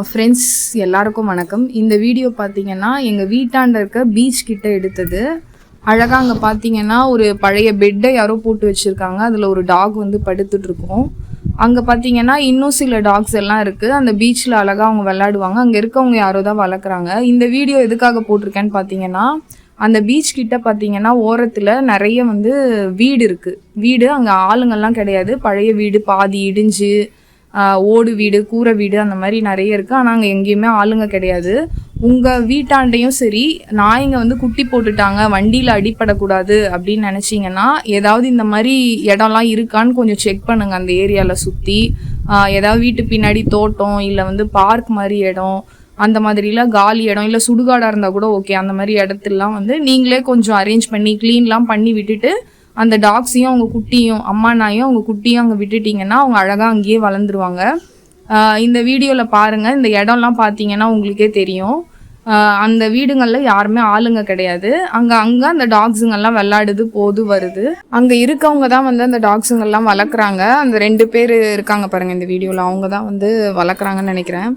Friends எல்லாருக்கும் வணக்கம். இந்த வீடியோ பார்த்தீங்கன்னா எங்கள் வீட்டாண்ட இருக்க பீச் கிட்ட எடுத்தது. அழகாக அங்கே பார்த்தீங்கன்னா ஒரு பழைய பெட்டை யாரோ போட்டு வச்சுருக்காங்க. அதில் ஒரு டாக் வந்து படுத்துட்ருக்கோம். அங்கே பார்த்தீங்கன்னா இன்னும் சில டாக்ஸ் எல்லாம் இருக்குது. அந்த பீச்சில் அழகாக அவங்க விளையாடுவாங்க. அங்கே இருக்கவங்க யாரோ தான் வளர்க்குறாங்க. இந்த வீடியோ எதுக்காக போட்டிருக்கேன்னு பார்த்தீங்கன்னா, அந்த பீச் கிட்ட பார்த்தீங்கன்னா ஓரத்தில் நிறைய வந்து வீடு இருக்குது. வீடு அங்கே ஆளுங்கள்லாம் கிடையாது. பழைய வீடு பாதி இடிஞ்சு ஓடு வீடு கூரை வீடு அந்த மாதிரி நிறைய இருக்குது. ஆனால் அங்கே எங்கேயுமே ஆளுங்க கிடையாது. உங்கள் வீட்டாண்டையும் சரி நாய்ங்க வந்து குட்டி போட்டுட்டாங்க வண்டியில் அடிப்படக்கூடாது அப்படின்னு நினச்சிங்கன்னா ஏதாவது இந்த மாதிரி இடம்லாம் இருக்கான்னு கொஞ்சம் செக் பண்ணுங்கள். அந்த ஏரியாவில் சுற்றி ஏதாவது வீட்டு பின்னாடி தோட்டம் இல்லை வந்து பார்க் மாதிரி இடம் அந்த மாதிரிலாம் காலி இடம் இல்லை சுடுகாடாக இருந்தால் கூட ஓகே. அந்த மாதிரி இடத்துலலாம் வந்து நீங்களே கொஞ்சம் அரேஞ்ச் பண்ணி க்ளீன்லாம் பண்ணி விட்டுட்டு அந்த டாக்ஸையும் அவங்க குட்டியும் அம்மா நாயும் அவங்க குட்டியும் அங்கே விட்டுட்டிங்கன்னா அவங்க அழகாக அங்கேயே வளர்ந்துருவாங்க. இந்த வீடியோவில் பாருங்கள். இந்த இடம்லாம் பார்த்தீங்கன்னா உங்களுக்கே தெரியும். அந்த வீடுங்களில் யாருமே ஆளுங்க கிடையாது. அங்கே அந்த டாக்ஸுங்கெல்லாம் விளையாடுது போது வருது. அங்கே இருக்கவங்க தான் வந்து அந்த டாக்ஸுங்கெல்லாம் வளர்க்குறாங்க. அந்த 2 பேர் இருக்காங்க பாருங்கள் இந்த வீடியோவில். அவங்க தான் வந்து வளர்க்குறாங்கன்னு நினைக்கிறேன்.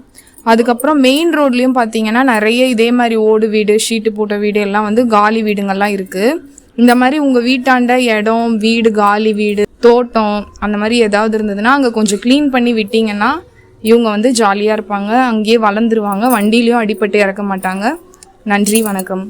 அதுக்கப்புறம் மெயின் ரோட்லேயும் பார்த்தீங்கன்னா நிறைய இதே மாதிரி ஓடு வீடு ஷீட்டு போட்ட வீடு எல்லாம் வந்து காலி வீடுங்கள்லாம் இருக்குது. இந்த மாதிரி உங்கள் வீட்டாண்ட இடம் வீடு காலி வீடு தோட்டம் அந்த மாதிரி ஏதாவது இருந்ததுன்னா அங்கே கொஞ்சம் க்ளீன் பண்ணி விட்டிங்கன்னா இவங்க வந்து ஜாலியாக இருப்பாங்க. அங்கேயே வளர்ந்துருவாங்க. வண்டியிலையும் அடிபட்டு இறக்க மாட்டாங்க. நன்றி, வணக்கம்.